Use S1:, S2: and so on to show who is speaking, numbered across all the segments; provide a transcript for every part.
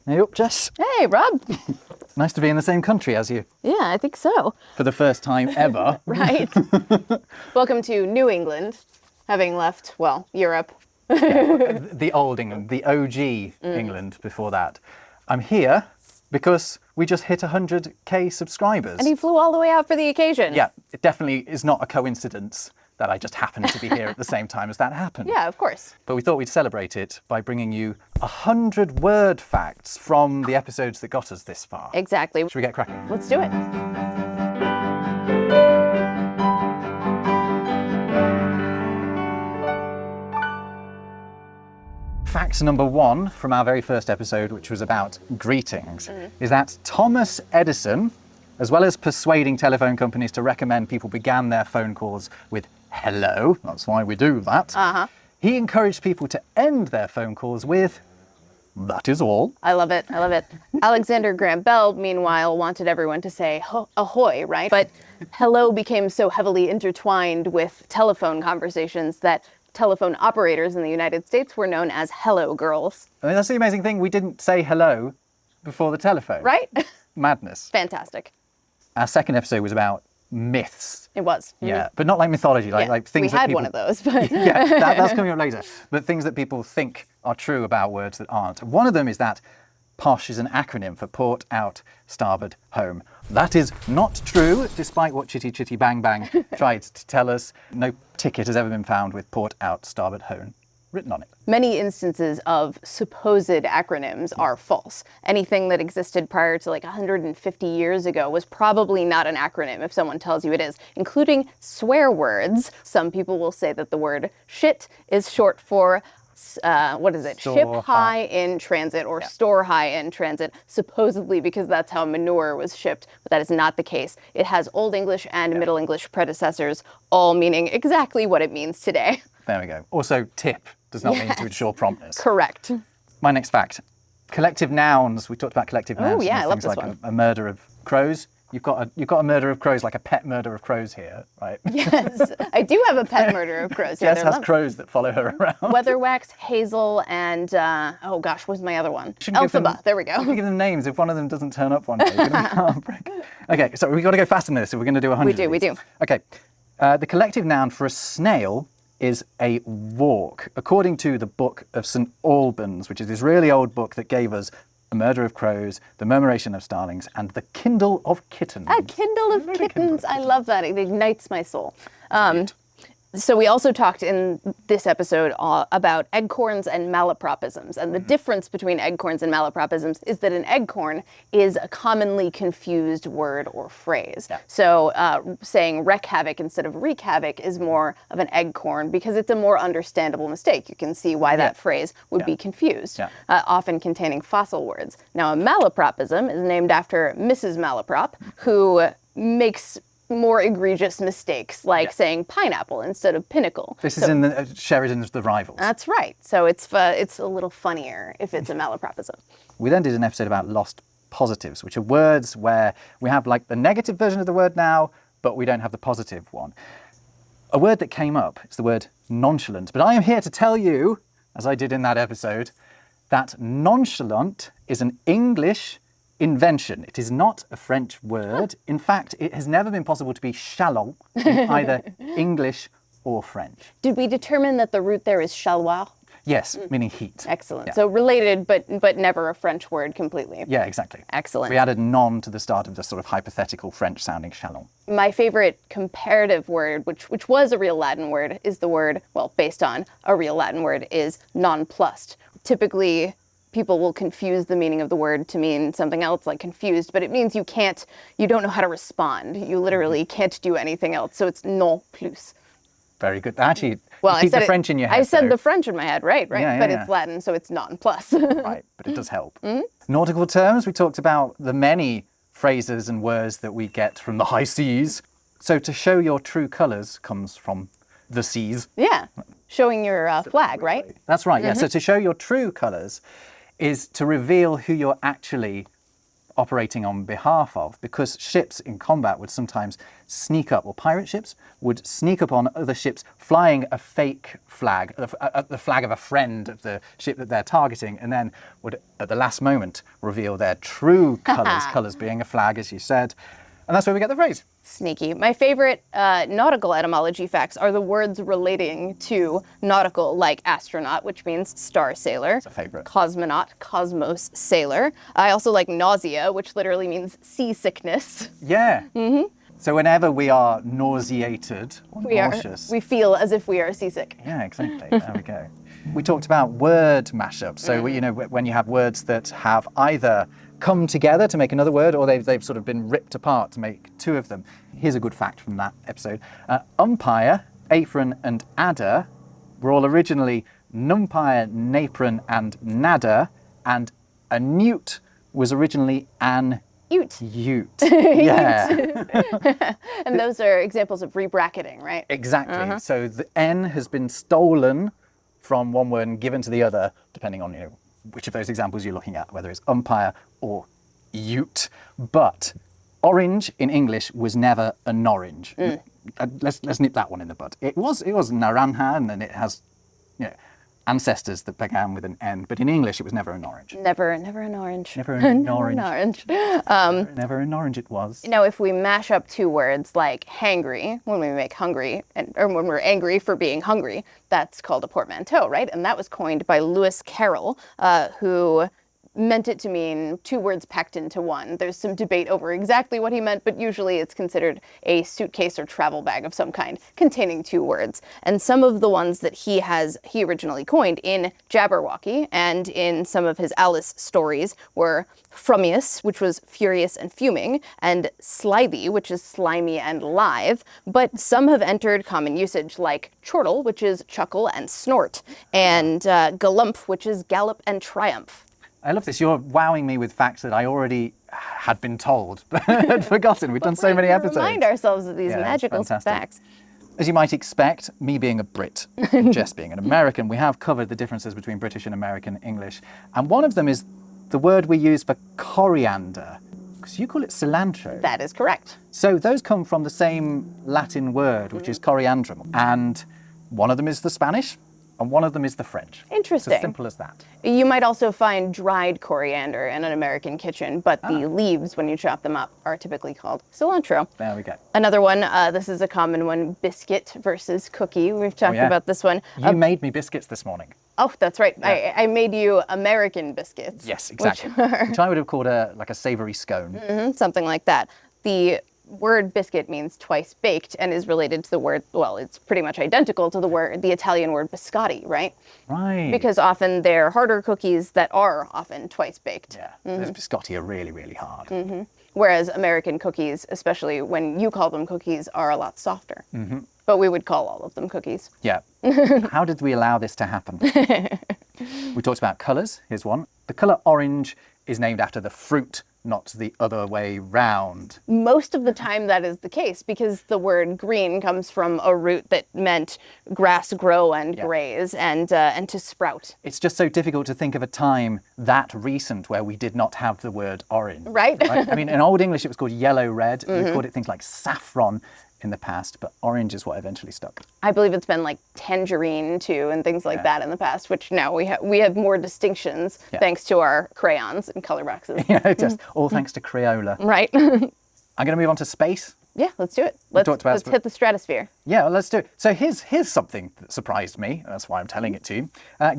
S1: Hey up, Jess.
S2: Hey, Rob.
S1: Nice to be in the same country as you.
S2: Yeah, I think so.
S1: For the first time ever.
S2: Right. Welcome to New England, having left, well, Europe.
S1: The old England, the OG England before that. I'm here because we just hit 100k subscribers.
S2: And he flew all the way out for the occasion.
S1: Yeah, it definitely is not a coincidence that I just happened to be here at the same time as that happened.
S2: Yeah, of course.
S1: But we thought we'd celebrate it by bringing you 100 word facts from the episodes that got us this far.
S2: Exactly.
S1: Should we get cracking?
S2: Let's do it.
S1: Fact number 1 from our very first episode, which was about greetings, is that Thomas Edison, as well as persuading telephone companies to recommend people began their phone calls with hello, that's why we do that, he encouraged people to end their phone calls with that is all.
S2: I love it. I love it. Alexander Graham Bell, meanwhile, wanted everyone to say ahoy, right? But hello became so heavily intertwined with telephone conversations that telephone operators in the United States were known as hello girls.
S1: I mean, that's the amazing thing. We didn't say hello before the telephone.
S2: Right?
S1: Madness.
S2: Fantastic.
S1: Our second episode was about myths.
S2: It was.
S1: Yeah, but not like mythology, like things
S2: we
S1: that
S2: had
S1: people...
S2: one of those, but
S1: Yeah, that's coming up later. But things that people think are true about words that aren't. One of them is that POSH is an acronym for port, out, starboard, home. That is not true, despite what Chitty Chitty Bang Bang tried to tell us. No ticket has ever been found with port, out, starboard, home written on it.
S2: many instances of supposed acronyms are false. Anything that existed prior to like 150 years ago was probably not an acronym if someone tells you it is, including swear words. Some people will say that the word shit is short for what is it? Ship high in transit or store high in transit, supposedly because that's how manure was shipped, but that is not the case. It has Old English and Middle English predecessors, all meaning exactly what it means today.
S1: There we go. Also, tip does not mean to ensure promptness.
S2: Correct.
S1: My next fact. Collective nouns. We talked about collective nouns.
S2: Oh yeah, I love this
S1: like
S2: one.
S1: A murder of crows. You've got a murder of crows, like a pet murder of crows here, right?
S2: Yes, I do have a pet murder of crows.
S1: Jess has crows that follow her around.
S2: Weatherwax, Hazel, and oh gosh, what's my other one? Elphaba. There we go.
S1: Give them names. If one of them doesn't turn up one day, you're going to be heartbreak. Okay, so we've got to go faster than this if we're going to do 100.
S2: We do.
S1: Okay, the collective noun for a snail is a walk, according to the Book of St. Albans, which is this really old book that gave us A Murder of Crows, The Murmuration of Starlings, and The Kindle of Kittens.
S2: A Kindle of Kittens. I love that. It ignites my soul. So we also talked in this episode about eggcorns and malapropisms. And the difference between eggcorns and malapropisms is that an eggcorn is a commonly confused word or phrase. Yeah. So saying wreck havoc instead of wreak havoc is more of an eggcorn because it's a more understandable mistake. You can see why that phrase would be confused, often containing fossil words. Now, a malapropism is named after Mrs. Malaprop, who makes more egregious mistakes, like saying pineapple instead of pinnacle.
S1: This is in the Sheridan's The Rivals.
S2: That's right. So it's a little funnier if it's a malapropism.
S1: We then did an episode about lost positives, which are words where we have like the negative version of the word now, but we don't have the positive one. A word that came up is the word nonchalant, but I am here to tell you, as I did in that episode, that nonchalant is an English invention. It is not a French word. In fact, it has never been possible to be chalant in either English or French.
S2: Did we determine that the root there is chalois?
S1: Yes, meaning heat.
S2: Excellent.
S1: Yeah.
S2: So related, but never a French word completely.
S1: Yeah, exactly.
S2: Excellent.
S1: We added non to the start of the sort of hypothetical French-sounding chalant.
S2: My favorite comparative word, which was a real Latin word, is the word, well, based on a real Latin word, is nonplussed. Typically, people will confuse the meaning of the word to mean something else, like confused, but it means you don't know how to respond. You literally can't do anything else, so it's non plus.
S1: Very good. Actually,
S2: well,
S1: keep the French in your head.
S2: I said the French in my head, right?
S1: Yeah,
S2: but it's Latin, so it's non plus.
S1: Right, but it does help. Nautical terms, we talked about the many phrases and words that we get from the high seas. So to show your true colours comes from the seas.
S2: Yeah, showing your flag, right?
S1: That's right, yeah. So to show your true colours is to reveal who you're actually operating on behalf of, because ships in combat would sometimes sneak up, or pirate ships would sneak up on other ships flying a fake flag, the flag of a friend of the ship that they're targeting, and then would at the last moment reveal their true colours, colours being a flag, as you said. And that's where we get the phrase.
S2: Sneaky. My favorite nautical etymology facts are the words relating to nautical, like astronaut, which means star sailor.
S1: It's a favourite.
S2: Cosmonaut, cosmos sailor. I also like nausea, which literally means seasickness.
S1: Yeah. So whenever we are nauseated or nauseous.
S2: We feel as if we are seasick.
S1: Yeah, exactly. There we go. We talked about word mashups. So, you know, when you have words that have either come together to make another word, or they've sort of been ripped apart to make two of them. Here's a good fact from that episode. Umpire, apron, and adder were all originally numpire, napron, and nadder, and a newt was originally an
S2: Ute.
S1: ute. Yeah.
S2: And those are examples of rebracketing, right?
S1: Exactly. So the N has been stolen from one word and given to the other, depending on, you know, which of those examples you're looking at, whether it's umpire or ute. But orange in English was never an orange. Let's nip that one in the bud. It was naranja, and then it has, you know, ancestors that began with an N, but in English it was never an orange.
S2: Never an orange.
S1: Never an orange.
S2: An orange.
S1: Never an orange it was.
S2: Now, if we mash up two words like hangry, when we make hungry, or when we're angry for being hungry, that's called a portmanteau, right? And that was coined by Lewis Carroll, who meant it to mean two words packed into one. There's some debate over exactly what he meant, but usually it's considered a suitcase or travel bag of some kind containing two words. And some of the ones that he originally coined in Jabberwocky and in some of his Alice stories were frumious, which was furious and fuming, and slithy, which is slimy and live. But some have entered common usage, like chortle, which is chuckle and snort, and galumph, which is gallop and triumph.
S1: I love this. You're wowing me with facts that I already had been told, but had forgotten. We've done so many episodes.
S2: Remind ourselves of these magical facts.
S1: As you might expect, me being a Brit, Jess being an American, we have covered the differences between British and American English. And one of them is the word we use for coriander, because you call it cilantro.
S2: That is correct.
S1: So those come from the same Latin word, which is coriandrum. And one of them is the Spanish, and one of them is the French.
S2: Interesting.
S1: It's as simple as that.
S2: You might also find dried coriander in an American kitchen, but the leaves, when you chop them up, are typically called cilantro.
S1: There we go.
S2: Another one, this is a common one, biscuit versus cookie. We've talked about this one.
S1: You made me biscuits this morning.
S2: Oh, that's right. Yeah. I made you American biscuits.
S1: Yes, exactly. Which I would have called a savory scone.
S2: Something like that. The word biscuit means twice baked and is related to the word, well, it's pretty much identical to the Italian word biscotti, right?
S1: Right.
S2: Because often they're harder cookies that are often twice baked.
S1: Yeah, those biscotti are really, really hard.
S2: Whereas American cookies, especially when you call them cookies, are a lot softer. But we would call all of them cookies.
S1: Yeah. How did we allow this to happen? We talked about colours. Here's one. The colour orange is named after the fruit, not the other way round.
S2: Most of the time that is the case, because the word green comes from a root that meant grass grow and graze and to sprout.
S1: It's just so difficult to think of a time that recent where we did not have the word orange.
S2: Right?
S1: I mean, in Old English it was called yellow-red. We called it things like saffron in the past, but orange is what eventually stuck.
S2: I believe it's been like tangerine too and things like that in the past, which now we have more distinctions thanks to our crayons and color boxes.
S1: Yeah, just all thanks to Crayola.
S2: Right.
S1: I'm going to move on to space.
S2: Yeah, let's do it. Let's hit the stratosphere.
S1: Yeah, well, let's do it. So here's something that surprised me. That's why I'm telling it to you.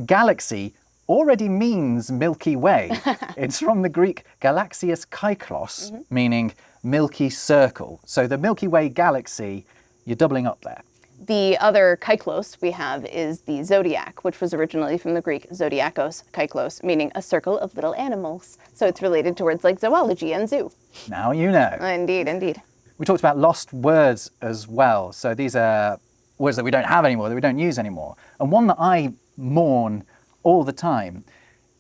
S1: Galaxy already means Milky Way. It's from the Greek galaxias kaiklos, meaning milky circle. So the Milky Way galaxy, you're doubling up there.
S2: The other kaiklos we have is the zodiac, which was originally from the Greek zodiakos, kaiklos, meaning a circle of little animals. So it's related to words like zoology and zoo.
S1: Now you know.
S2: Indeed, indeed.
S1: We talked about lost words as well. So these are words that we don't have anymore, that we don't use anymore. And one that I mourn all the time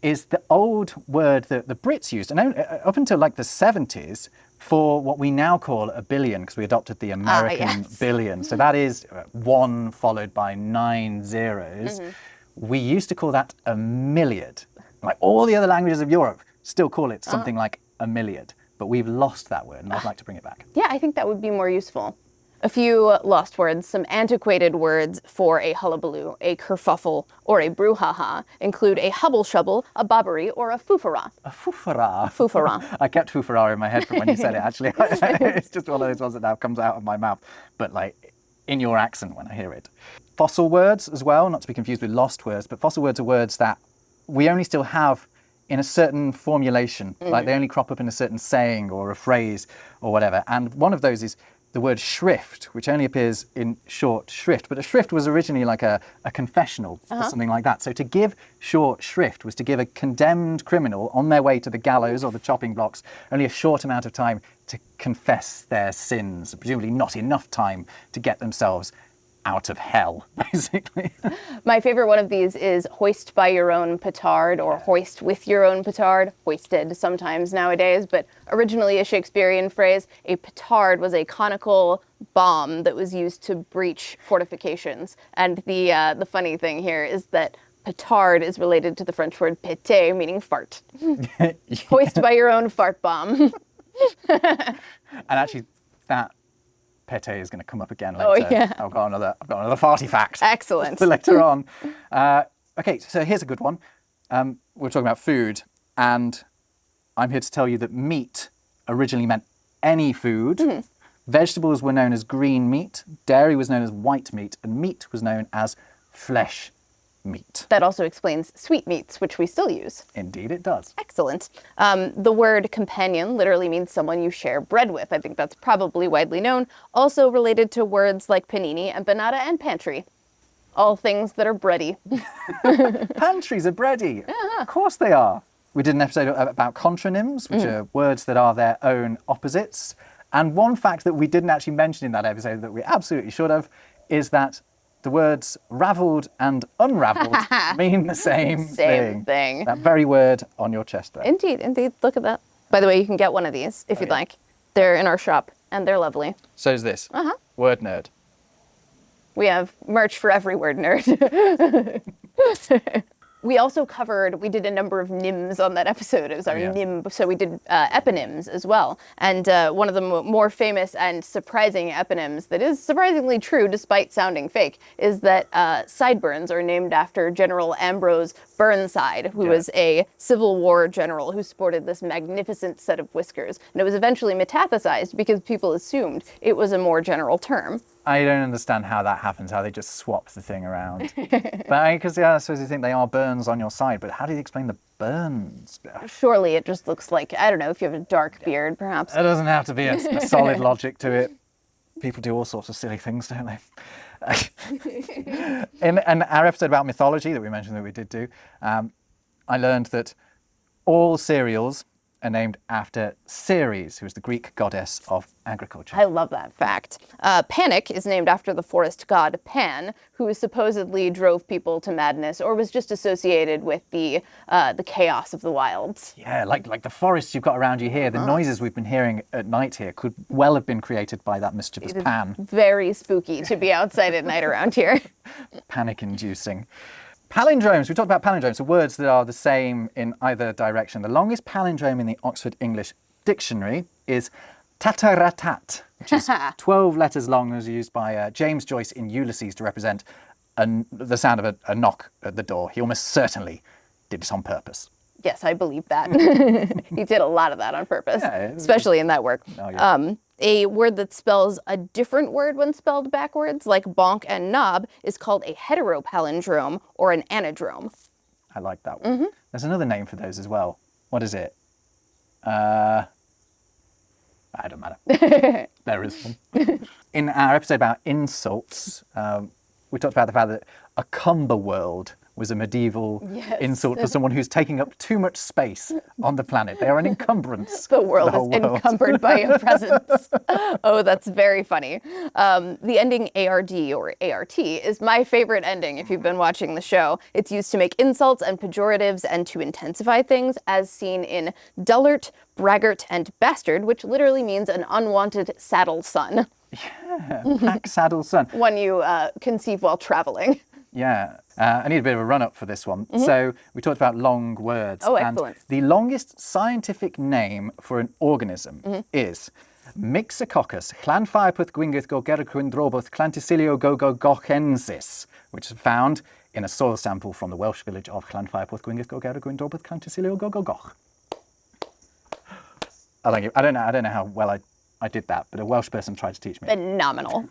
S1: is the old word that the Brits used, and up until like the 70s, for what we now call a billion, because we adopted the American billion. So that is 1 followed by 9 zeros. We used to call that a milliard. Like all the other languages of Europe still call it something like a a milliard. But we've lost that word, and I'd like to bring it back.
S2: Yeah, I think that would be more useful. A few lost words, some antiquated words for a hullabaloo, a kerfuffle, or a brouhaha include a hubble-shubble, a bobbery, or a foofara.
S1: A foofara.
S2: Foofara.
S1: I kept foofara in my head from when you said it, actually. It's just one of those ones that now comes out of my mouth, but like in your accent when I hear it. Fossil words as well, not to be confused with lost words, but fossil words are words that we only still have in a certain formulation, like they only crop up in a certain saying or a phrase or whatever. And one of those is the word shrift, which only appears in short shrift. But a shrift was originally like a confessional or something like that. So to give short shrift was to give a condemned criminal on their way to the gallows or the chopping blocks only a short amount of time to confess their sins, presumably not enough time to get themselves out of hell, basically.
S2: My favorite one of these is hoist by your own petard, or hoist with your own petard, hoisted sometimes nowadays, but originally a Shakespearean phrase. A petard was a conical bomb that was used to breach fortifications. And the funny thing here is that petard is related to the French word péter, meaning fart. Hoist by your own fart bomb.
S1: And actually, that pété is going to come up again later.
S2: Oh, yeah.
S1: I've got another farty fact.
S2: Excellent.
S1: For later on. Okay, so here's a good one. We're talking about food, and I'm here to tell you that meat originally meant any food. Vegetables were known as green meat, dairy was known as white meat, and meat was known as flesh meat.
S2: That also explains sweetmeats, which we still use.
S1: Indeed it does.
S2: Excellent. The word companion literally means someone you share bread with. I think that's probably widely known. Also related to words like panini, empanada, and pantry. All things that are bready.
S1: Pantries are bready. Of course they are. We did an episode about contronyms, which are words that are their own opposites. And one fact that we didn't actually mention in that episode that we absolutely should have is that the words ravelled and unravelled mean the same
S2: thing.
S1: That very word on your chest there.
S2: Indeed, indeed. Look at that. By the way, you can get one of these if you'd like. They're in our shop, and they're lovely.
S1: So is this. Word nerd.
S2: We have merch for every word nerd. We also we did a number of nyms on that episode. It was our nym, so we did eponyms as well. And one of the more famous and surprising eponyms that is surprisingly true despite sounding fake is that sideburns are named after General Ambrose Burnside, who was a Civil War general who sported this magnificent set of whiskers. And it was eventually metaphysized because people assumed it was a more general term.
S1: I don't understand how that happens, how they just swap the thing around. But because I suppose you think they are burns on your side, but how do you explain the burns?
S2: Surely it just looks like, I don't know, if you have a dark beard, perhaps.
S1: There doesn't have to be a solid logic to it. People do all sorts of silly things, don't they? In our episode about mythology that we mentioned that we did do, I learned that all cereals are named after Ceres, who is the Greek goddess of agriculture.
S2: I love that fact. Panic is named after the forest god Pan, who supposedly drove people to madness or was just associated with the chaos of the wilds.
S1: Yeah, like the forests you've got around you here, the noises we've been hearing at night here could well have been created by that mischievous Pan.
S2: Very spooky to be outside at night around here.
S1: Panic-inducing. Palindromes. We talked about palindromes, so words that are the same in either direction. The longest palindrome in the Oxford English Dictionary is tataratat, which is 12 letters long, and was used by James Joyce in Ulysses to represent the sound of a knock at the door. He almost certainly did it on purpose.
S2: Yes, I believe that. He did a lot of that on purpose, especially in that work.
S1: Oh, yeah.
S2: A word that spells a different word when spelled backwards, like bonk and knob, is called a heteropalindrome or an anadrome.
S1: I like that one. There's another name for those as well. What is it? I don't matter. There is one. In our episode about insults, we talked about the fact that a cumberworld was a medieval insult for someone who's taking up too much space on the planet. They are an encumbrance.
S2: The world is encumbered by your presence. Oh, that's very funny. The ending ARD or ART is my favorite ending if you've been watching the show. It's used to make insults and pejoratives and to intensify things, as seen in dullart, braggart, and bastard, which literally means an unwanted saddle son.
S1: Yeah, pack saddle son.
S2: One you conceive while traveling.
S1: Yeah, I need a bit of a run-up for this one. So we talked about long words.
S2: Oh,
S1: and
S2: excellent.
S1: the longest scientific name for an organism is Mixococcus chlanphaepus gwyngyth gogerquindrobus clanticilio gogochensis, which is found in a soil sample from the Welsh village of Llanfairpwll Gwyngyth Gogerquindrobus Clanticilio Gogogoch. I don't know how well I did that, but a Welsh person tried to teach me.
S2: Phenomenal.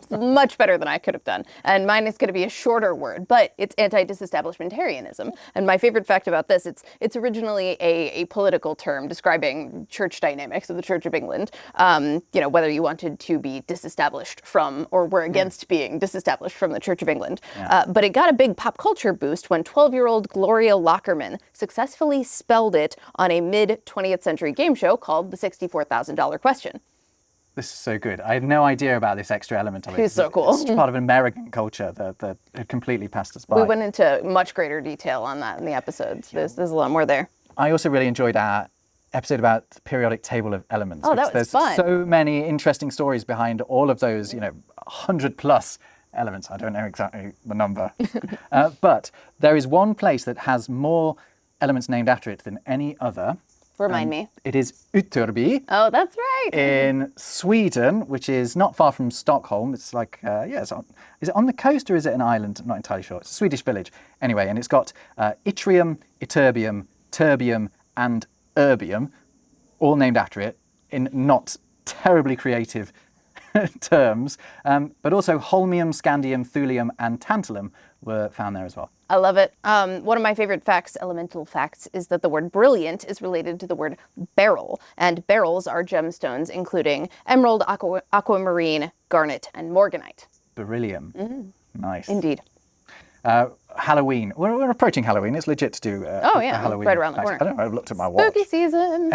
S2: Much better than I could have done. And mine is going to be a shorter word, but it's anti-disestablishmentarianism. And my favorite fact about this, it's originally a political term describing church dynamics of the Church of England. Whether you wanted to be disestablished from or were against being disestablished from the Church of England.
S1: Yeah.
S2: But it got a big pop culture boost when 12-year-old Gloria Lockerman successfully spelled it on a mid-20th century game show called the $64,000 Question.
S1: This is so good. I had no idea about this extra element of it.
S2: It's so cool.
S1: It's part of American culture that had completely passed us by.
S2: We went into much greater detail on that in the episodes. There's a lot more there.
S1: I also really enjoyed our episode about the periodic table of elements.
S2: Oh, that was
S1: there's
S2: fun.
S1: So many interesting stories behind all of those, 100 plus elements. I don't know exactly the number. But there is one place that has more elements named after it than any other.
S2: Remind me.
S1: It is Ytterby
S2: Oh, that's right.
S1: in Sweden, which is not far from Stockholm. It's like, is it on the coast or is it an island? I'm not entirely sure. It's a Swedish village. Anyway, and it's got Yttrium, Ytterbium, Terbium, and Erbium, all named after it in not terribly creative terms. But also Holmium, Scandium, Thulium, and Tantalum were found there as well.
S2: I love it. One of my favorite facts, elemental facts, is that the word brilliant is related to the word beryl. And beryls are gemstones, including emerald, aquamarine, garnet, and morganite.
S1: Beryllium. Nice.
S2: Indeed.
S1: Halloween. We're approaching Halloween. It's legit to do a Halloween.
S2: right around the
S1: fact.
S2: corner.
S1: I don't know. I've looked at my watch.
S2: Spooky season.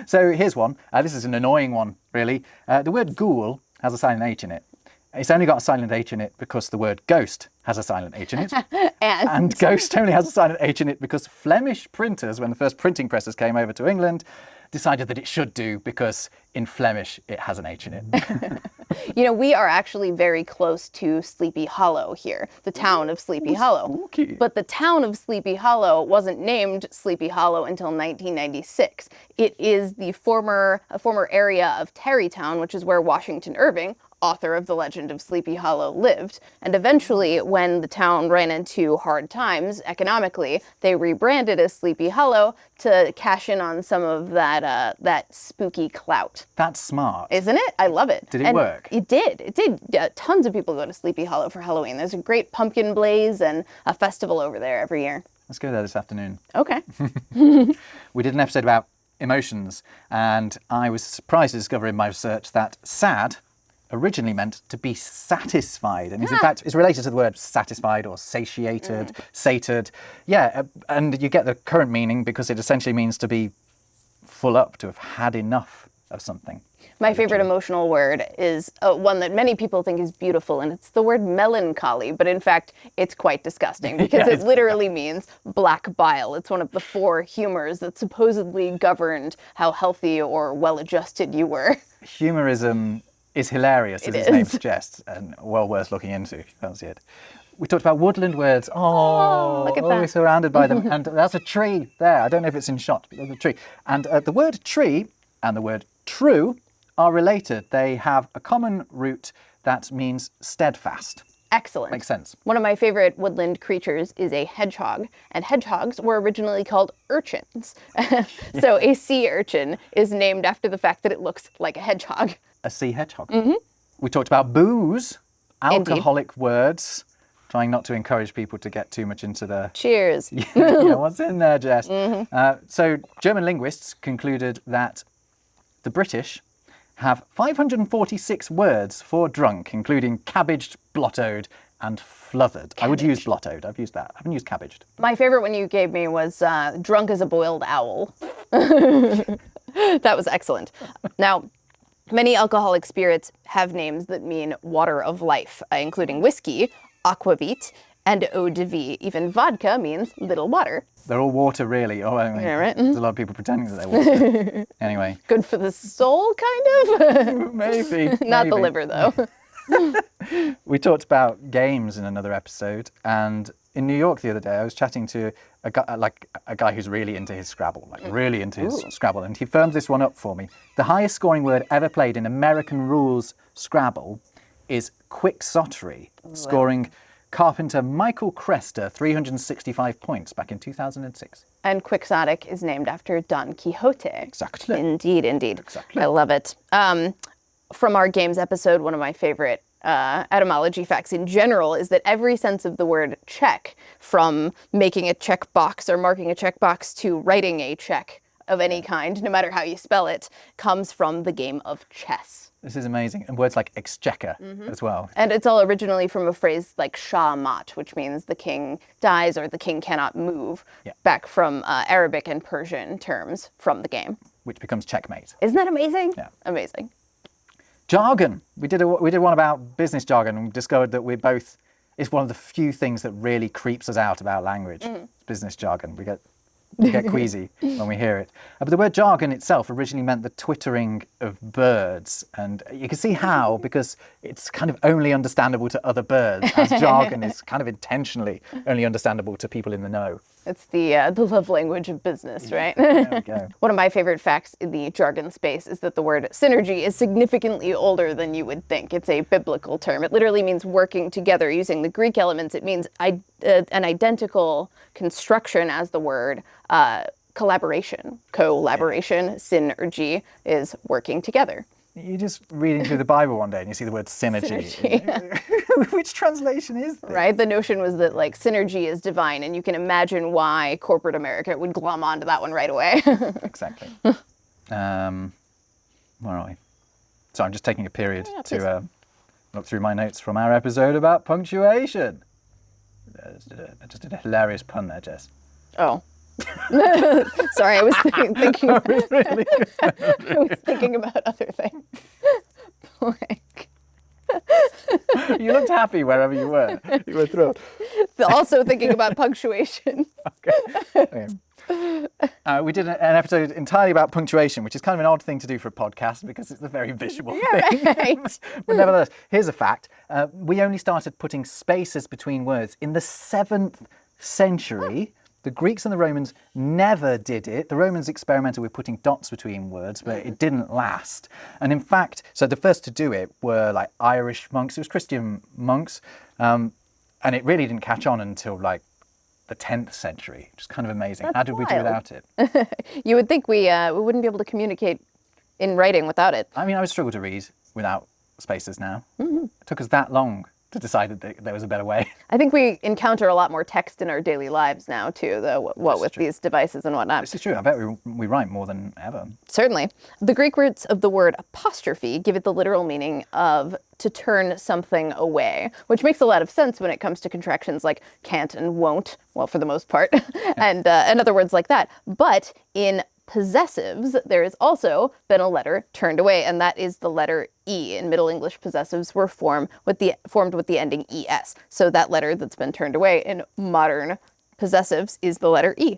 S1: So here's one. This is an annoying one, really. The word ghoul has a silent H in it. It's only got a silent H in it because the word ghost has a silent H in it. And ghost only has a silent H in it because Flemish printers, when the first printing presses came over to England, decided that it should do because in Flemish it has an H in it.
S2: We are actually very close to Sleepy Hollow here, the town of Sleepy Hollow.
S1: Spooky.
S2: But the town of Sleepy Hollow wasn't named Sleepy Hollow until 1996. It is a former area of Tarrytown, which is where Washington Irving, author of The Legend of Sleepy Hollow, lived. And eventually, when the town ran into hard times economically, they rebranded as Sleepy Hollow to cash in on some of that spooky clout.
S1: That's smart.
S2: Isn't it? I love it.
S1: Did it work?
S2: It did. It did. Tons of people go to Sleepy Hollow for Halloween. There's a great pumpkin blaze and a festival over there every year.
S1: Let's go there this afternoon.
S2: Okay.
S1: We did an episode about emotions, and I was surprised to discover in my research that sad originally meant to be satisfied, and in fact is related to the word satisfied or satiated, sated. Yeah, and you get the current meaning because it essentially means to be full up, to have had enough of something.
S2: My favorite emotional word is one that many people think is beautiful, and it's the word melancholy, but in fact, it's quite disgusting because it literally means black bile. It's one of the 4 humors that supposedly governed how healthy or well-adjusted you were.
S1: Humorism is hilarious, as its name suggests, and well worth looking into if you fancy it. We talked about woodland words.
S2: Look at that.
S1: We're surrounded by them. And that's a tree there. I don't know if it's in shot, but there's a tree. And the word tree and the word true are related. They have a common root that means steadfast.
S2: Excellent.
S1: Makes sense.
S2: One of my favorite woodland creatures is a hedgehog, and hedgehogs were originally called urchins. So a sea urchin is named after the fact that it looks like a hedgehog.
S1: A sea hedgehog. We talked about booze, alcoholic words, trying not to encourage people to get too much into the...
S2: Cheers.
S1: What's in there, Jess? So German linguists concluded that the British have 546 words for drunk, including cabbaged, blottoed, and flothered. I would use blottoed. I've used that. I haven't used cabbaged.
S2: My favorite one you gave me was drunk as a boiled owl. That was excellent. Now, many alcoholic spirits have names that mean water of life, including whiskey, aquavit, and eau de vie. Even vodka means little water.
S1: They're all water, really. Oh, I mean,
S2: Yeah, right?
S1: There's a lot of people pretending that they're water. Anyway.
S2: Good for the soul, kind of?
S1: Maybe.
S2: Not the
S1: maybe.
S2: liver, though.
S1: We talked about games in another episode, and in New York the other day, I was chatting to a guy who's really into his Scrabble, really into his Scrabble, and he firmed this one up for me. The highest scoring word ever played in American rules Scrabble is quixotry, scoring Carpenter Michael Crester 365 points back in 2006.
S2: And quixotic is named after Don Quixote.
S1: Exactly.
S2: Indeed, indeed.
S1: Exactly.
S2: I love it. From our games episode, one of my favorite etymology facts in general is that every sense of the word check, from making a check box or marking a check box to writing a check of any kind, no matter how you spell it, comes from the game of chess.
S1: This is amazing. And words like exchequer as well.
S2: And it's all originally from a phrase like Shah Mat, which means the king dies or the king cannot move, back from Arabic and Persian terms from the game.
S1: Which becomes checkmate.
S2: Isn't that amazing?
S1: Yeah.
S2: Amazing.
S1: Jargon. We did one about business jargon, and we discovered that it's one of the few things that really creeps us out about language. It's business jargon. We get queasy when we hear it. But the word jargon itself originally meant the twittering of birds. And you can see how, because it's kind of only understandable to other birds, as jargon is kind of intentionally only understandable to people in the know.
S2: It's the love language of business, right?
S1: There we go.
S2: One of my favorite facts in the jargon space is that the word synergy is significantly older than you would think. It's a biblical term. It literally means working together. Using the Greek elements, it means an identical construction as the word collaboration. Synergy is working together.
S1: You're just reading through the Bible one day and you see the word synergy. Which translation is this?
S2: Right? The notion was that like synergy is divine, and you can imagine why corporate America would glom onto that one right away.
S1: Exactly. Where are we? So I'm just taking a period to look through my notes from our episode about punctuation. I just did a hilarious pun there, Jess.
S2: Oh. Sorry, I was thinking.
S1: Oh, really?
S2: I was thinking about other things. Like,
S1: You looked happy wherever you were. You were thrilled.
S2: also thinking about punctuation.
S1: Okay. We did an episode entirely about punctuation, which is kind of an odd thing to do for a podcast because it's a very visual thing.
S2: Right.
S1: But nevertheless, here's a fact. We only started putting spaces between words in the 7th century. The Greeks and the Romans never did it. The Romans experimented with putting dots between words, but it didn't last. And in fact, so the first to do it were like Irish monks. It was Christian monks. And it really didn't catch on until like the 10th century, which is kind of amazing.
S2: That's
S1: How did we do
S2: wild.
S1: without it?
S2: You would think we wouldn't be able to communicate in writing without it.
S1: I mean, I would struggle to read without spaces now. It took us that long to decide that there was a better way.
S2: I think we encounter a lot more text in our daily lives now too, though, what with these devices and whatnot.
S1: This is true. I bet we write more than ever.
S2: Certainly. The Greek roots of the word apostrophe give it the literal meaning of to turn something away, which makes a lot of sense when it comes to contractions like can't and won't, well, for the most part, and other words like that. But in possessives, there has also been a letter turned away, and that is the letter E. In Middle English, possessives were formed with the ending ES. So that letter that's been turned away in modern possessives is the letter E.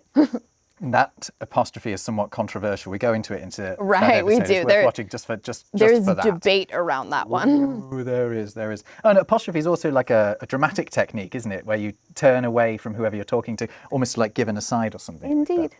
S1: That apostrophe is somewhat controversial. We go into it into
S2: Right, we do.
S1: It's worth watching just for
S2: There's
S1: for that.
S2: debate around that one.
S1: Ooh, there is. Oh, and apostrophe is also like a dramatic technique, isn't it? Where you turn away from whoever you're talking to, almost like give an aside or something.
S2: Indeed.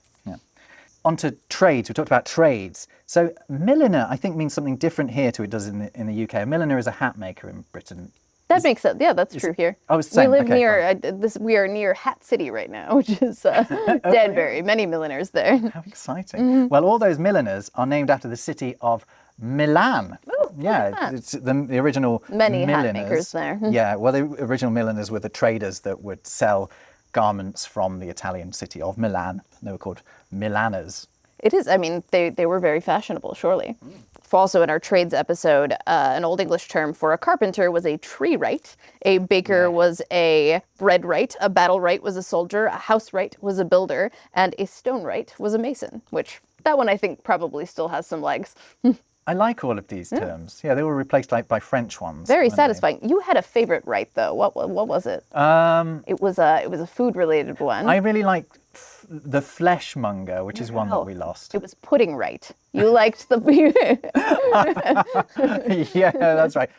S1: On to trades. We talked about trades. So milliner, I think, means something different here to it does in the UK. A milliner is a hat maker in Britain.
S2: That makes sense. Yeah, that's true here.
S1: I was saying,
S2: we live
S1: okay,
S2: near we are near Hat City right now, which is Danbury. Many milliners there.
S1: How exciting. Well, all those milliners are named after the city of Milan.
S2: Oh,
S1: yeah, it's the original
S2: Many
S1: milliners.
S2: hat makers there.
S1: Yeah, well, the original milliners were the traders that would sell garments from the Italian city of Milan. They were called Milaners.
S2: It is. I mean, they were very fashionable, surely. Also, in our trades episode, an Old English term for a carpenter was a tree wright. A baker was a bread wright. A battle wright was a soldier. A house wright was a builder. And a stone wright was a mason, which that one I think probably still has some legs.
S1: I like all of these terms. Yeah, they were replaced by French ones.
S2: Very
S1: weren't they?
S2: satisfying. You had a favorite write though. What was it? It was a food related one.
S1: I really like the fleshmonger, which is one that
S2: Oh,
S1: we lost.
S2: It was pudding right. You liked the.
S1: Yeah, that's right.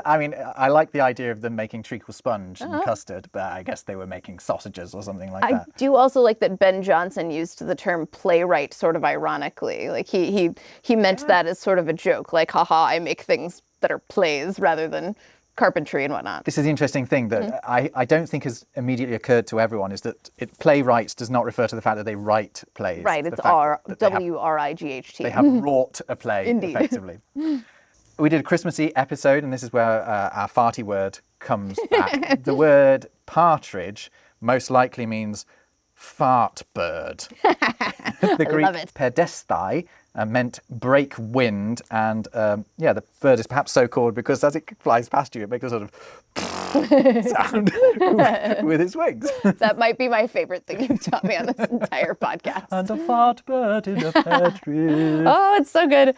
S1: I mean, I like the idea of them making treacle sponge and custard, but I guess they were making sausages or something like
S2: I
S1: that.
S2: do also like that Ben Jonson used the term playwright sort of ironically. Like he meant that as sort of a joke, like, haha, I make things that are plays rather than carpentry and whatnot.
S1: This is the interesting thing that I don't think has immediately occurred to everyone, is that playwrights does not refer to the fact that they write plays.
S2: Right, it's WRIGHT.
S1: They have wrought a play,
S2: Indeed.
S1: effectively. We did a Christmassy episode, and this is where our farty word comes back. The word partridge most likely means fart bird. The Greek
S2: love it.
S1: pedestai meant break wind, and the bird is perhaps so called because as it flies past you, it makes a sort of sound with its wings.
S2: That might be my favorite thing you've taught me on this entire podcast.
S1: And a fart bird in a pear tree.
S2: Oh, it's so good.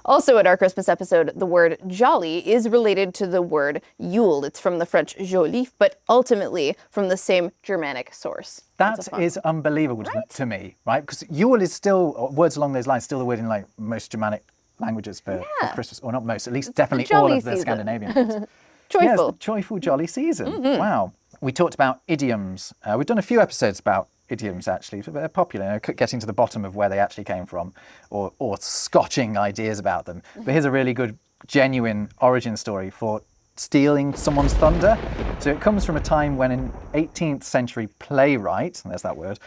S2: Also, in our Christmas episode, the word jolly is related to the word Yule. It's from the French jolif, but ultimately from the same Germanic source.
S1: That is unbelievable to me, right? Because Yule is still, or words along those lines, still the word in like most Germanic languages for Christmas, or not most, at least definitely all
S2: jolly
S1: of the
S2: season.
S1: Scandinavian ones.
S2: Joyful.
S1: Yes, the joyful, jolly season. Wow. We talked about idioms. We've done a few episodes about idioms, actually. They're popular, getting to the bottom of where they actually came from, or scotching ideas about them. But here's a really good, genuine origin story for stealing someone's thunder. So it comes from a time when an 18th century playwright, and there's that word,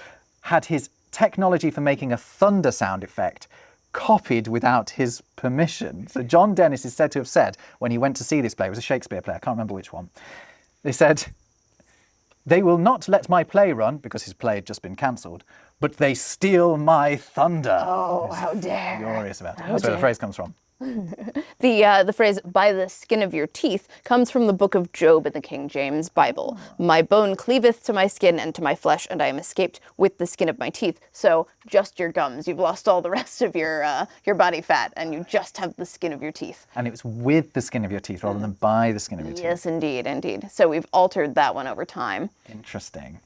S1: had his technology for making a thunder sound effect copied without his permission. So John Dennis is said to have said, when he went to see this play, it was a Shakespeare play, I can't remember which one, they said, "They will not let my play run," because his play had just been cancelled, "but they steal my thunder."
S2: Oh, how dare.
S1: Furious about it. That's where the phrase comes from.
S2: The phrase "by the skin of your teeth" comes from the book of Job in the King James Bible. My bone cleaveth to my skin and to my flesh, and I am escaped with the skin of my teeth. So just your gums. You've lost all the rest of your body fat, and you just have the skin of your teeth.
S1: And it was with the skin of your teeth rather than by the skin of your teeth.
S2: Yes, indeed, indeed. So we've altered that one over time.
S1: Interesting.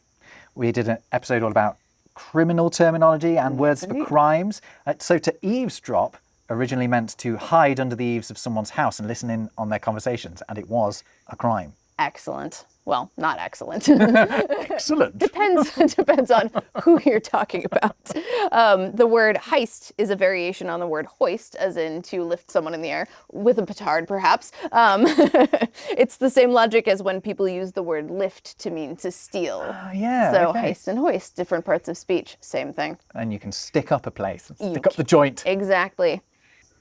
S1: We did an episode all about criminal terminology and words for crimes. So to eavesdrop originally meant to hide under the eaves of someone's house and listen in on their conversations, and it was a crime.
S2: Excellent. Well, not excellent.
S1: Excellent.
S2: Depends on who you're talking about. The word heist is a variation on the word hoist, as in to lift someone in the air with a petard, perhaps. It's the same logic as when people use the word lift to mean to steal.
S1: Yeah.
S2: So
S1: okay.
S2: heist and hoist, different parts of speech, same thing.
S1: And you can stick up a place, stick up the joint.
S2: Exactly.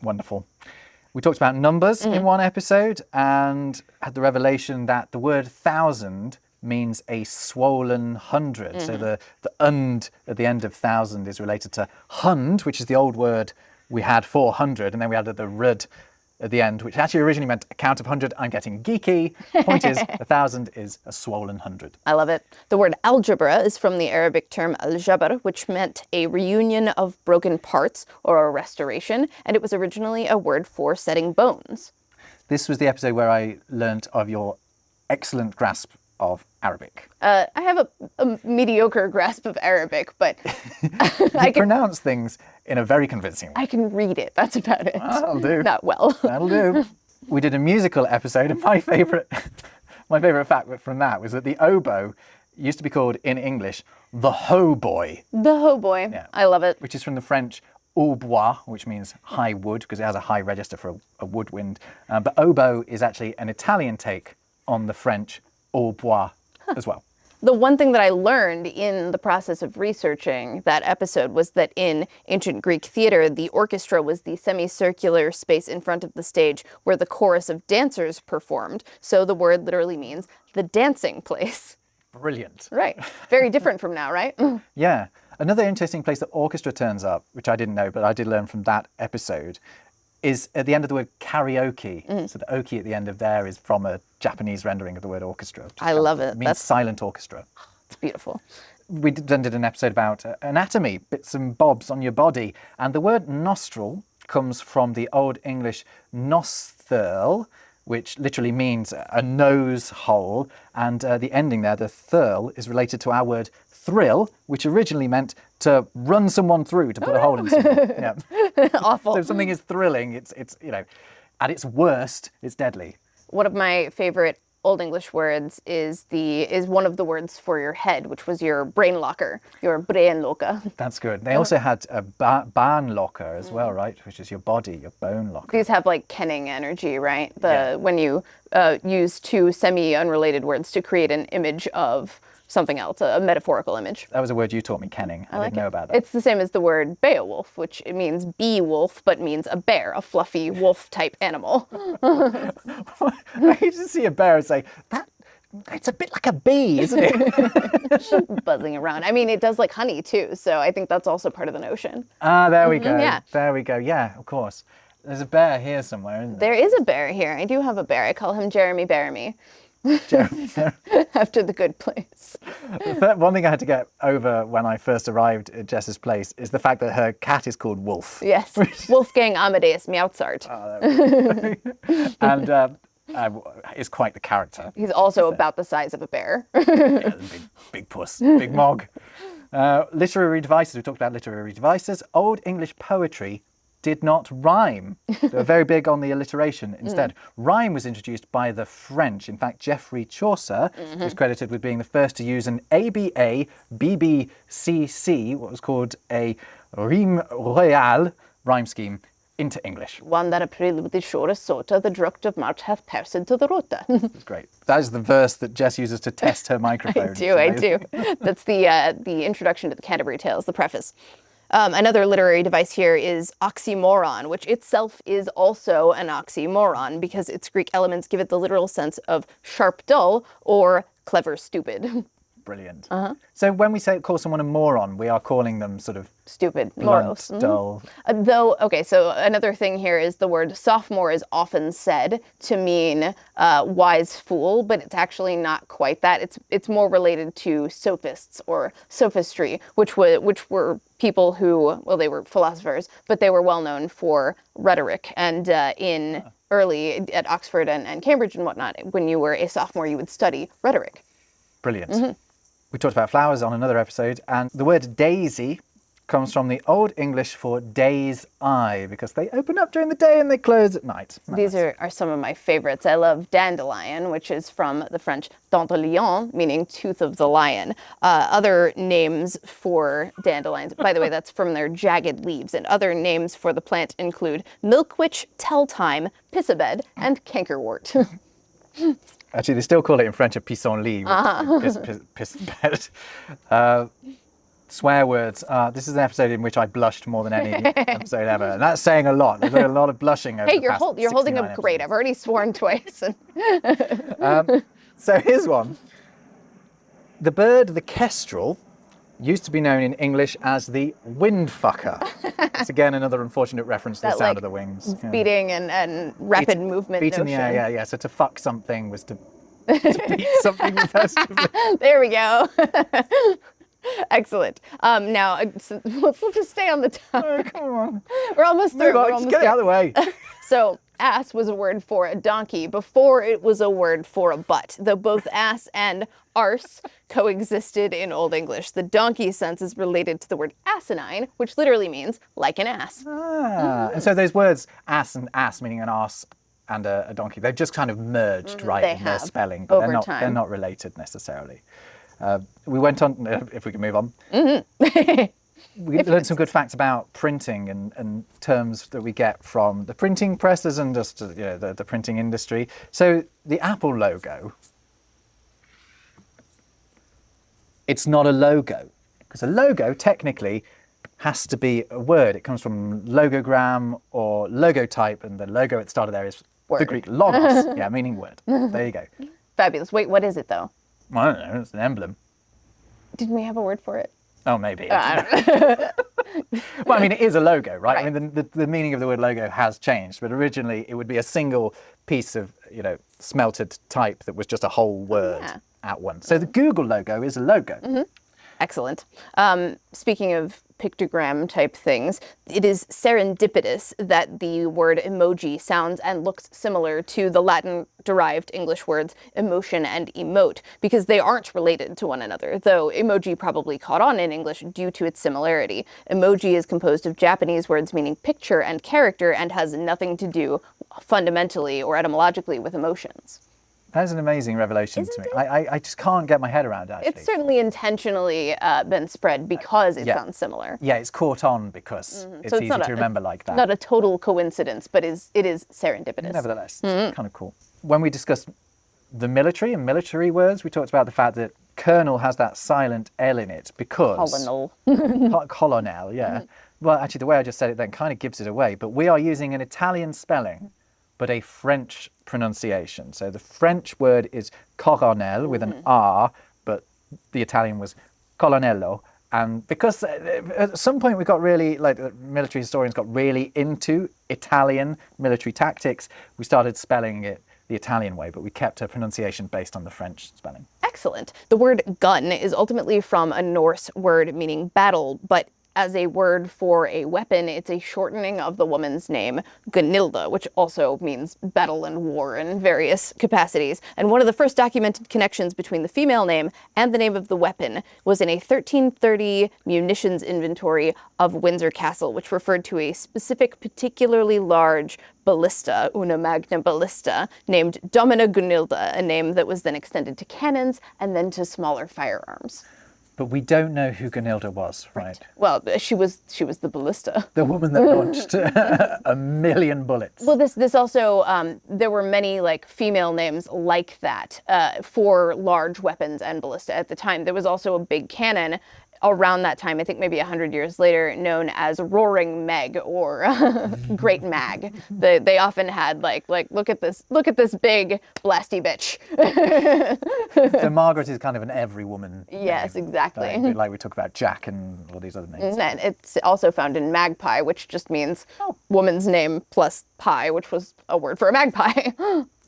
S1: Wonderful. We talked about numbers in one episode and had the revelation that the word thousand means a swollen hundred. So the und at the end of thousand is related to hund, which is the old word we had for hundred, and then we added the rud at the end, which actually originally meant a count of 100. I'm getting geeky. Point is, 1,000 is a swollen hundred.
S2: I love it. The word algebra is from the Arabic term al-jabr, which meant a reunion of broken parts or a restoration, and it was originally a word for setting bones.
S1: This was the episode where I learnt of your excellent grasp of Arabic.
S2: I have a mediocre grasp of Arabic, but
S1: You pronounce things in a very convincing way.
S2: I can read it. That's about it.
S1: That'll do.
S2: Not well.
S1: That'll do. We did a musical episode, and my favourite fact from that was that the oboe used to be called, in English, the hautboy,
S2: The hautboy.
S1: Yeah.
S2: I love it.
S1: which is from the French hautbois, which means high wood, because it has a high register for a woodwind. But oboe is actually an Italian take on the French hautbois as well.
S2: The one thing that I learned in the process of researching that episode was that in ancient Greek theater, the orchestra was the semicircular space in front of the stage where the chorus of dancers performed. So the word literally means the dancing place.
S1: Brilliant.
S2: Right. Very different from now, right?
S1: Yeah. Another interesting place that orchestra turns up, which I didn't know, but I did learn from that episode, is at the end of the word karaoke. So the oki at the end of there is from a Japanese rendering of the word orchestra.
S2: I love it.
S1: It means silent orchestra.
S2: It's beautiful.
S1: We then did an episode about anatomy, bits and bobs on your body. And the word nostril comes from the Old English nosthril, which literally means a nose hole. And the ending there, the thurl, is related to our word thrill, which originally meant to run someone through, to put a hole in someone. Yeah.
S2: Awful.
S1: So if something is thrilling, it's at its worst, it's deadly.
S2: One of my favorite Old English words is one of the words for your head, which was your brain locker, your brain locker.
S1: That's good. They also had a barn locker as well, right? Which is your body, your bone locker.
S2: These have like kenning energy, right? When you use two semi-unrelated words to create an image of something else, a metaphorical image.
S1: That was a word you taught me, kenning. I didn't know about that.
S2: It's the same as the word Beowulf, which it means bee-wolf, but means a bear, a fluffy wolf-type animal.
S1: I used to see a bear and say, it's a bit like a bee, isn't it?
S2: Buzzing around. I mean, it does like honey too, so I think that's also part of the notion.
S1: Ah, there we go.
S2: Yeah.
S1: There we go. Yeah, of course. There's a bear here somewhere, isn't there?
S2: There is a bear here. I do have a bear. I call him Jeremy Bearamy.
S1: Jeremy.
S2: After The Good Place.
S1: One thing I had to get over when I first arrived at Jess's place is the fact that her cat is called Wolf.
S2: Yes, Wolfgang Amadeus Mozart.
S1: And is quite the character.
S2: He's also about the size of a bear.
S1: Yeah, big puss, big mog. Literary devices, we talked about literary devices. Old English poetry did not rhyme. They were very big on the alliteration instead. Rhyme was introduced by the French. In fact, Geoffrey Chaucer is credited with being the first to use an ABA BBCC, what was called a rime royale rhyme scheme, into English.
S2: One that April with the shortest sota, the druct of March hath passed to the rota.
S1: That's great. That is the verse that Jess uses to test her microphone.
S2: I do. That's the introduction to the Canterbury Tales, the preface. Another literary device here is oxymoron, which itself is also an oxymoron because its Greek elements give it the literal sense of sharp dull or clever stupid.
S1: Brilliant. So when we call someone a moron, we are calling them sort of
S2: Stupid,
S1: blunt,
S2: morose.
S1: dull.
S2: So another thing here is the word sophomore is often said to mean wise fool, but it's actually not quite that. It's more related to sophists or sophistry, which were people who, well, they were philosophers, but they were well known for rhetoric. And early at Oxford and Cambridge and whatnot, when you were a sophomore, you would study rhetoric.
S1: Brilliant. We talked about flowers on another episode, and the word daisy comes from the Old English for day's eye, because they open up during the day and they close at night.
S2: These are some of my favorites. I love dandelion, which is from the French dent de lion, meaning tooth of the lion. Other names for dandelions, by the way, that's from their jagged leaves, and other names for the plant include milkwitch, telltime, pissabed, and cankerwort.
S1: Actually, they still call it in French a pissenlit, piss bed. Swear words. This is an episode in which I blushed more than any episode ever. And that's saying a lot. There's been a lot of blushing over
S2: Hey,
S1: the past
S2: you're holding
S1: 69
S2: up great. I've already sworn twice.
S1: So here's one. The bird, the kestrel, used to be known in English as the windfucker. It's again another unfortunate reference to the sound of the wings. Yeah.
S2: Beating and rapid movement
S1: Beat in the
S2: notion.
S1: air, yeah. So to fuck something was to beat something repetitively.
S2: There we go. Excellent. Now, we'll just stay on the topic.
S1: Oh, come on.
S2: We're almost through. We're
S1: Just
S2: almost
S1: get it out of the way.
S2: So, ass was a word for a donkey before it was a word for a butt, though both ass and arse coexisted in Old English. The donkey sense is related to the word asinine, which literally means like an ass.
S1: And so those words ass and ass, meaning an arse and a donkey, they've just kind of merged, right,
S2: they
S1: in their
S2: have,
S1: spelling, but
S2: over
S1: they're
S2: time.
S1: not related necessarily. We went on, if we can move on. We learned some good facts about printing and terms that we get from the printing presses and just the printing industry. So the Apple logo, it's not a logo, because a logo technically has to be a word. It comes from logogram or logotype, and the logo at the start of there is the
S2: Word.
S1: Greek logos, meaning word. There you go.
S2: Fabulous. Wait, what is it though?
S1: Well, I don't know, it's an emblem.
S2: Didn't we have a word for it?
S1: Oh, maybe.
S2: I don't know.
S1: Well, I mean, it is a logo, right?
S2: Right.
S1: I mean, the meaning of the word logo has changed, but originally it would be a single piece of, smelted type that was just a whole word at once. So the Google logo is a logo.
S2: Excellent. Speaking of pictogram type things, it is serendipitous that the word emoji sounds and looks similar to the Latin-derived English words emotion and emote, because they aren't related to one another, though emoji probably caught on in English due to its similarity. Emoji is composed of Japanese words meaning picture and character and has nothing to do fundamentally or etymologically with emotions.
S1: That is an amazing revelation to me. I just can't get my head around, actually.
S2: It's certainly intentionally been spread because it sounds similar.
S1: Yeah, it's caught on because it's easy to remember like that.
S2: Not a total coincidence, but it is serendipitous.
S1: Nevertheless, it's kind of cool. When we discussed the military and military words, we talked about the fact that colonel has that silent L in it because...
S2: Colonel.
S1: Colonel, yeah. Well, actually, the way I just said it then kind of gives it away. But we are using an Italian spelling, but a French pronunciation. So the French word is coronel with an R, but the Italian was colonnello. And because at some point we got really, like military historians got really into Italian military tactics, we started spelling it the Italian way, but we kept a pronunciation based on the French spelling.
S2: Excellent. The word gun is ultimately from a Norse word meaning battle, but as a word for a weapon, it's a shortening of the woman's name, Gunilda, which also means battle and war in various capacities. And one of the first documented connections between the female name and the name of the weapon was in a 1330 munitions inventory of Windsor Castle, which referred to a specific, particularly large ballista, una magna ballista, named Domina Gunilda, a name that was then extended to cannons and then to smaller firearms.
S1: But we don't know who Gunilda was, right?
S2: Well, she was the ballista.
S1: The woman that launched a million bullets.
S2: Well, this also, there were many like female names like that for large weapons and ballista at the time. There was also a big cannon around that time, I think maybe 100 years later, known as Roaring Meg or Great Mag. They often had like look at this big blasty bitch.
S1: So Margaret is kind of an every woman.
S2: Yes,
S1: name,
S2: exactly.
S1: Like we talk about Jack and all these other names.
S2: And it's also found in magpie, which just means woman's name plus pie, which was a word for a magpie.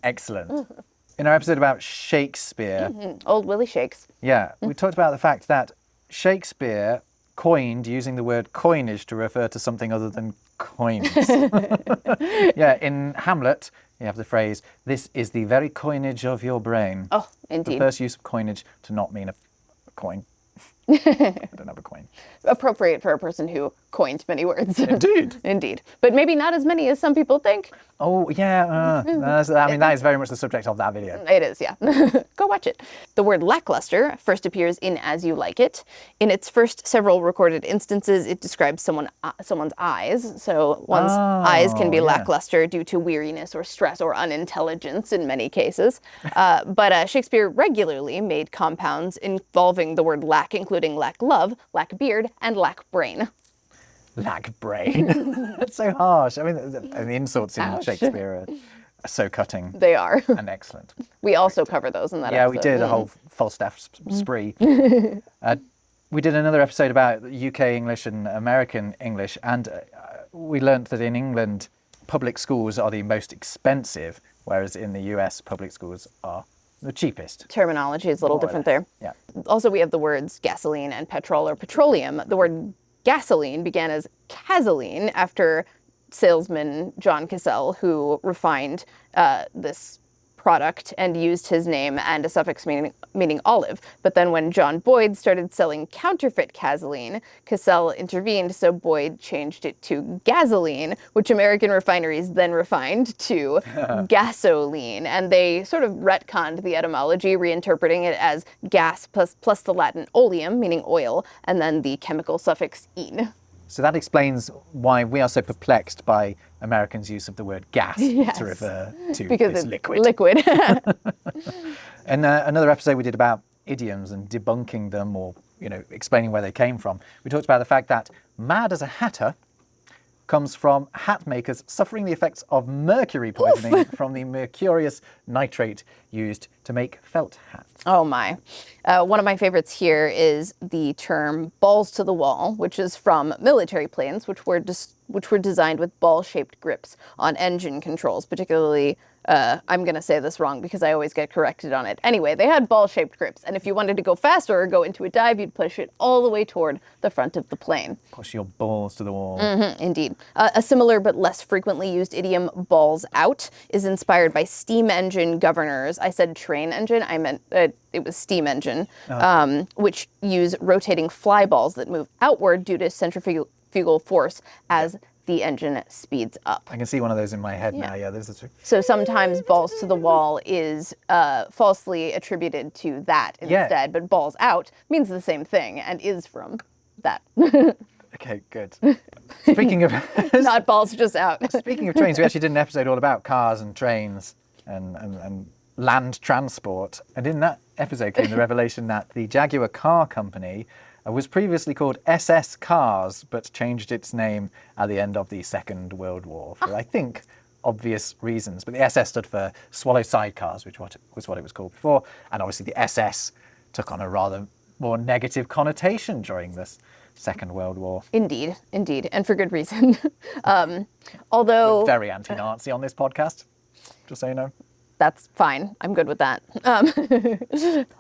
S1: Excellent. In our episode about Shakespeare,
S2: Old Willie Shakes.
S1: yeah, we talked about the fact that Shakespeare coined using the word coinage to refer to something other than coins. Yeah, in Hamlet, you have the phrase, "This is the very coinage of your brain."
S2: Oh, indeed.
S1: The first use of coinage to not mean a coin. I don't have a coin.
S2: Appropriate for a person who coined many words.
S1: Indeed.
S2: Indeed. But maybe not as many as some people think.
S1: Oh, yeah. I mean, that is very much the subject of that video.
S2: It is, yeah. Go watch it. The word lackluster first appears in As You Like It. In its first several recorded instances, it describes someone's eyes. So one's eyes can be lackluster due to weariness or stress or unintelligence in many cases. But Shakespeare regularly made compounds involving the word lack, including lack love, lack beard, and lack brain.
S1: Lack brain. That's so harsh. I mean, the insults in Shakespeare are so cutting.
S2: They are.
S1: And excellent.
S2: We also cover those in that episode.
S1: Yeah, we did a whole Falstaff spree. We did another episode about UK English and American English, and we learnt that in England, public schools are the most expensive, whereas in the US, public schools are the cheapest.
S2: Terminology is a little different there.
S1: Yeah.
S2: Also, we have the words gasoline and petrol or petroleum. The word gasoline began as gasoline after salesman John Cassell, who refined this product and used his name and a suffix meaning olive. But then when John Boyd started selling counterfeit gasoline, Cassell intervened, so Boyd changed it to gasoline, which American refineries then refined to gasoline. And they sort of retconned the etymology, reinterpreting it as gas plus the Latin oleum, meaning oil, and then the chemical suffix -ine.
S1: So that explains why we are so perplexed by Americans' use of the word gas to refer to
S2: because
S1: this
S2: it's
S1: liquid. In another episode we did about idioms and debunking them, or explaining where they came from, we talked about the fact that "mad as a hatter" comes from hat makers suffering the effects of mercury poisoning from the mercurious nitrate used to make felt hats.
S2: Oh my. One of my favorites here is the term balls to the wall, which is from military planes, which were designed with ball-shaped grips on engine controls, particularly I'm going to say this wrong because I always get corrected on it. Anyway, they had ball-shaped grips, and if you wanted to go faster or go into a dive, you'd push it all the way toward the front of the plane.
S1: Push your balls to the wall.
S2: Indeed. A similar but less frequently used idiom, balls out, is inspired by steam engine governors. I said train engine, I meant it was steam engine, which use rotating fly balls that move outward due to centrifugal force as the engine speeds up.
S1: I can see one of those in my head now. Yeah, this is true.
S2: So sometimes balls to the wall is falsely attributed to that instead, but balls out means the same thing and is from that.
S1: Okay, good. Speaking of
S2: not balls, just out.
S1: Speaking of trains, we actually did an episode all about cars and trains and land transport. And in that episode came the revelation that the Jaguar Car Company was previously called SS Cars, but changed its name at the end of the Second World War for, I think, obvious reasons. But the SS stood for Swallow Sidecars, which was what it was called before. And obviously the SS took on a rather more negative connotation during this Second World War.
S2: Indeed, and for good reason. Although...
S1: We're very anti-Nazi on this podcast, just so you know.
S2: That's fine. I'm good with that.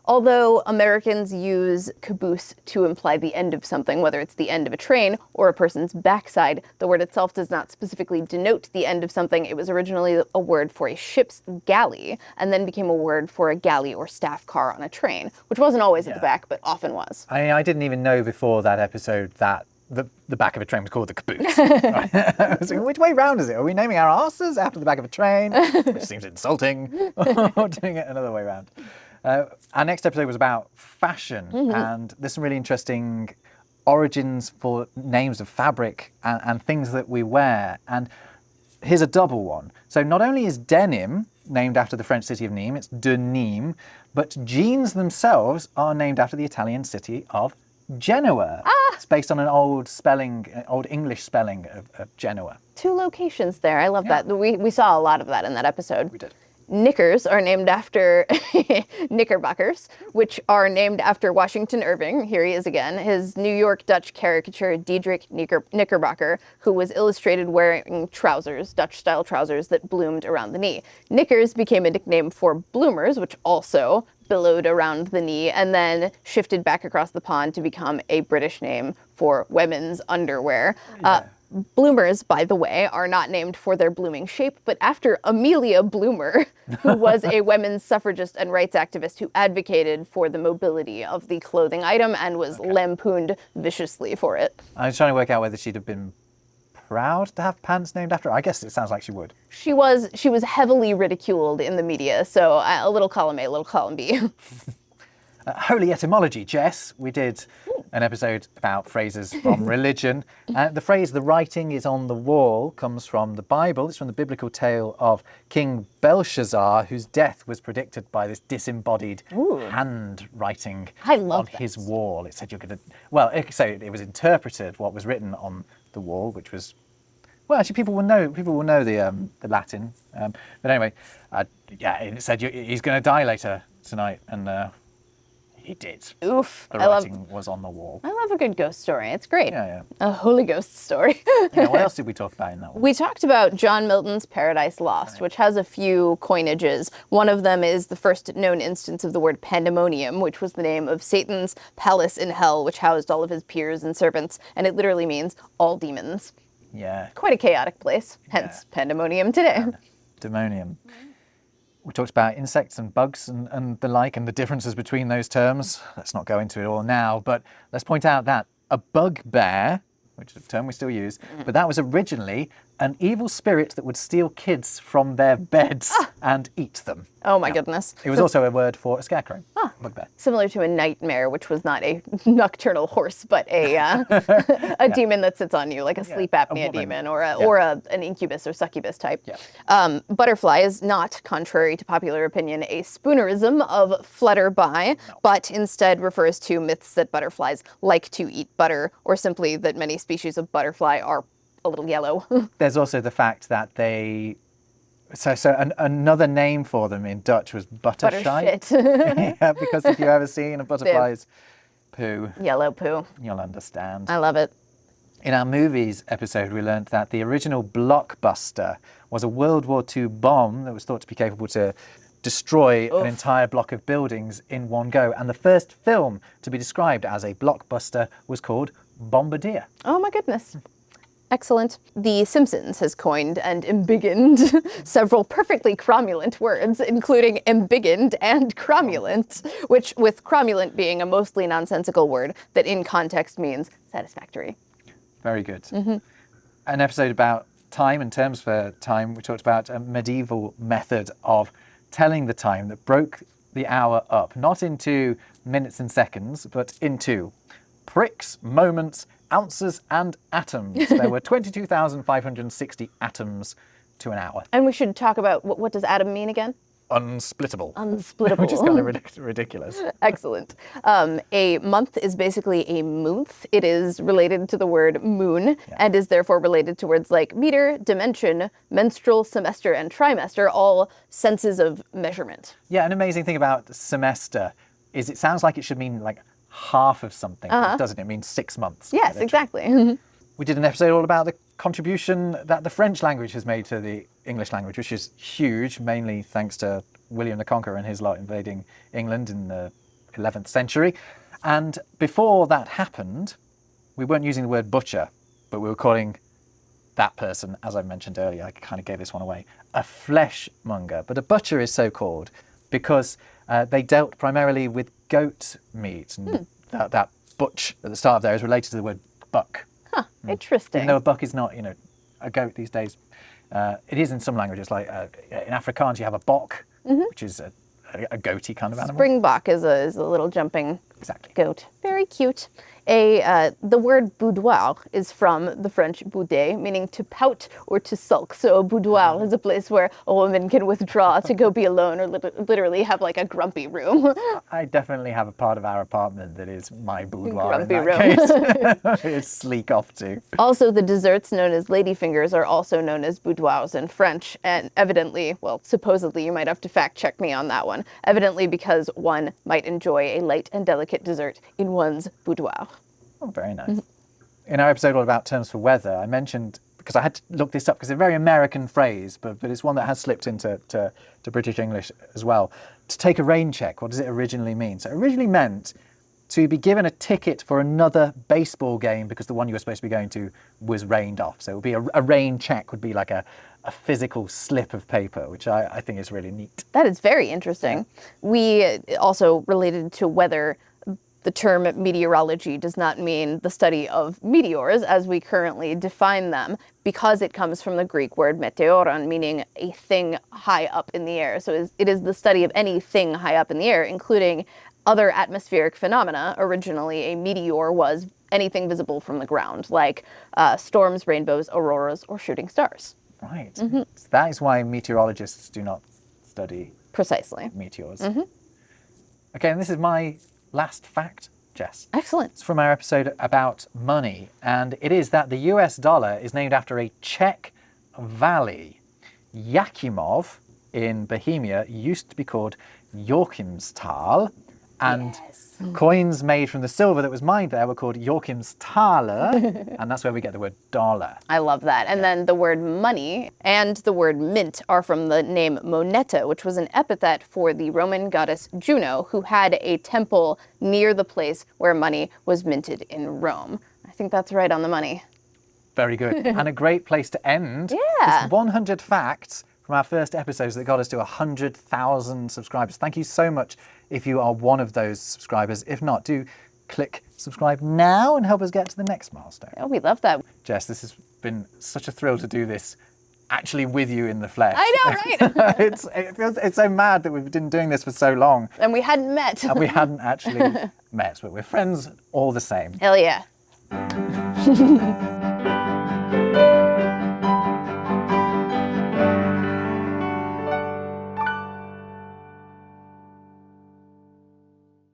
S2: Although Americans use caboose to imply the end of something, whether it's the end of a train or a person's backside, the word itself does not specifically denote the end of something. It was originally a word for a ship's galley, and then became a word for a galley or staff car on a train, which wasn't always at the back, but often was.
S1: I didn't even know before that episode that the back of a train was called the caboose. I was thinking, which way round is it? Are we naming our asses after the back of a train? Which seems insulting. Or doing it another way round. Our next episode was about fashion, and there's some really interesting origins for names of fabric and things that we wear. And here's a double one. So not only is denim named after the French city of Nîmes, it's de Nîmes, but jeans themselves are named after the Italian city of Genoa. It's based on an old English spelling of Genoa.
S2: 2 locations there. I love that. We saw a lot of that in that episode.
S1: We did.
S2: Knickers are named after knickerbockers, which are named after Washington Irving. Here he is again. His New York Dutch caricature, Diedrich Knickerbocker, who was illustrated wearing trousers, Dutch-style trousers that bloomed around the knee. Knickers became a nickname for bloomers, which also billowed around the knee, and then shifted back across the pond to become a British name for women's underwear. Bloomers, by the way, are not named for their blooming shape, but after Amelia Bloomer, who was a women's suffragist and rights activist who advocated for the mobility of the clothing item and was lampooned viciously for it.
S1: I was trying to work out whether she'd have been proud to have pants named after her. I guess it sounds like she would.
S2: She was heavily ridiculed in the media, so a little column A, a little column B.
S1: Holy etymology, Jess. We did an episode about phrases from religion. The phrase, the writing is on the wall, comes from the Bible. It's from the biblical tale of King Belshazzar, whose death was predicted by this disembodied handwriting on his wall. It said you're going to... Well, so it was interpreted, what was written on the wall, which was... Well, actually, people will know the Latin. But anyway, it said he's going to die later tonight, and... He did.
S2: Oof.
S1: The writing was on the wall.
S2: I love a good ghost story. It's great.
S1: Yeah.
S2: A Holy Ghost story.
S1: What else did we talk about in that one?
S2: We talked about John Milton's Paradise Lost, which has a few coinages. One of them is the first known instance of the word pandemonium, which was the name of Satan's palace in hell, which housed all of his peers and servants, and it literally means all demons.
S1: Yeah.
S2: Quite a chaotic place, hence pandemonium today.
S1: Pandemonium. We talked about insects and bugs and the like and the differences between those terms. Let's not go into it all now, but let's point out that a bugbear, which is a term we still use, but that was originally an evil spirit that would steal kids from their beds and eat them.
S2: Oh my goodness.
S1: It was also a word for a scarecrow, bugbear.
S2: Similar to a nightmare, which was not a nocturnal horse, but a demon that sits on you, like a sleep apnea demon or an incubus or succubus type.
S1: Yeah.
S2: Butterfly is not, contrary to popular opinion, a spoonerism of flutterby, but instead refers to myths that butterflies like to eat butter, or simply that many species of butterfly are a little yellow.
S1: There's also the fact that they... another name for them in Dutch was buttershite. Yeah, because if you've ever seen a butterfly's poo...
S2: Yellow poo.
S1: You'll understand.
S2: I love it.
S1: In our movies episode, we learned that the original blockbuster was a World War II bomb that was thought to be capable to destroy an entire block of buildings in one go. And the first film to be described as a blockbuster was called Bombardier.
S2: Oh my goodness. Excellent. The Simpsons has coined and embiggened several perfectly cromulent words, including embiggened and cromulent, which with cromulent being a mostly nonsensical word that in context means satisfactory.
S1: Very good. An episode about time and terms for time, we talked about a medieval method of telling the time that broke the hour up, not into minutes and seconds, but into pricks, moments, ounces and atoms. There were 22,560 atoms to an hour.
S2: And we should talk about what does atom mean again?
S1: Unsplittable.
S2: Unsplittable.
S1: Which is kind of ridiculous.
S2: Excellent. A month is basically a month. It is related to the word moon and is therefore related to words like meter, dimension, menstrual, semester, and trimester, all senses of measurement.
S1: Yeah, an amazing thing about semester is it sounds like it should mean like half of something, doesn't it? It means 6 months.
S2: Yes, exactly.
S1: We did an episode all about the contribution that the French language has made to the English language, which is huge, mainly thanks to William the Conqueror and his lot invading England in the 11th century. And before that happened, we weren't using the word butcher, but we were calling that person, as I mentioned earlier, I kind of gave this one away, a fleshmonger. But a butcher is so called because they dealt primarily with goat meat. And that butch at the start of there is related to the word buck.
S2: Huh, interesting.
S1: Even though a buck is not, a goat these days. It is in some languages, like in Afrikaans you have a bok, which is a goaty kind of animal.
S2: Springbok is a little jumping goat. Very cute. The word boudoir is from the French bouder, meaning to pout or to sulk. So a boudoir is a place where a woman can withdraw to go be alone or literally have like a grumpy room.
S1: I definitely have a part of our apartment that is my boudoir
S2: Grumpy
S1: in
S2: room.
S1: that case. It's sleek off too.
S2: Also, the desserts known as ladyfingers are also known as boudoirs in French, and evidently, well, supposedly, you might have to fact check me on that one, evidently because one might enjoy a light and delicate dessert in one's boudoir.
S1: Oh, very nice. In our episode all about terms for weather, I mentioned, because I had to look this up because it's a very American phrase, but it's one that has slipped into to British English as well. To take a rain check, what does it originally mean? So it originally meant to be given a ticket for another baseball game because the one you were supposed to be going to was rained off. So it would be a rain check would be like a physical slip of paper, which I think is really neat.
S2: That is very interesting. Yeah. We also related to weather. The term meteorology does not mean the study of meteors as we currently define them, because it comes from the Greek word meteoron, meaning a thing high up in the air. So it is the study of anything high up in the air, including other atmospheric phenomena. Originally, a meteor was anything visible from the ground, like storms, rainbows, auroras, or shooting stars.
S1: Right. So that is why meteorologists do not study
S2: precisely
S1: meteors. Okay, and this is my last fact, Jess.
S2: Excellent.
S1: It's from our episode about money, and it is that the US dollar is named after a Czech valley. Yakimov in Bohemia used to be called Joachimsthal, and coins made from the silver that was mined there were called Joachimsthaler, and that's where we get the word dollar.
S2: I love that. And then the word money and the word mint are from the name moneta, which was an epithet for the Roman goddess Juno, who had a temple near the place where money was minted in Rome. I think that's right on the money.
S1: Very good. And a great place to end.
S2: Yeah.
S1: It's 100 facts from our first episodes that got us to 100,000 subscribers. Thank you so much if you are one of those subscribers. If not, do click subscribe now and help us get to the next milestone.
S2: Oh, we love that.
S1: Jess, this has been such a thrill to do this actually with you in the flesh.
S2: I know, right?
S1: It's so mad that we've been doing this for so long.
S2: And we hadn't met.
S1: And we hadn't actually met, but we're friends all the same.
S2: Hell yeah.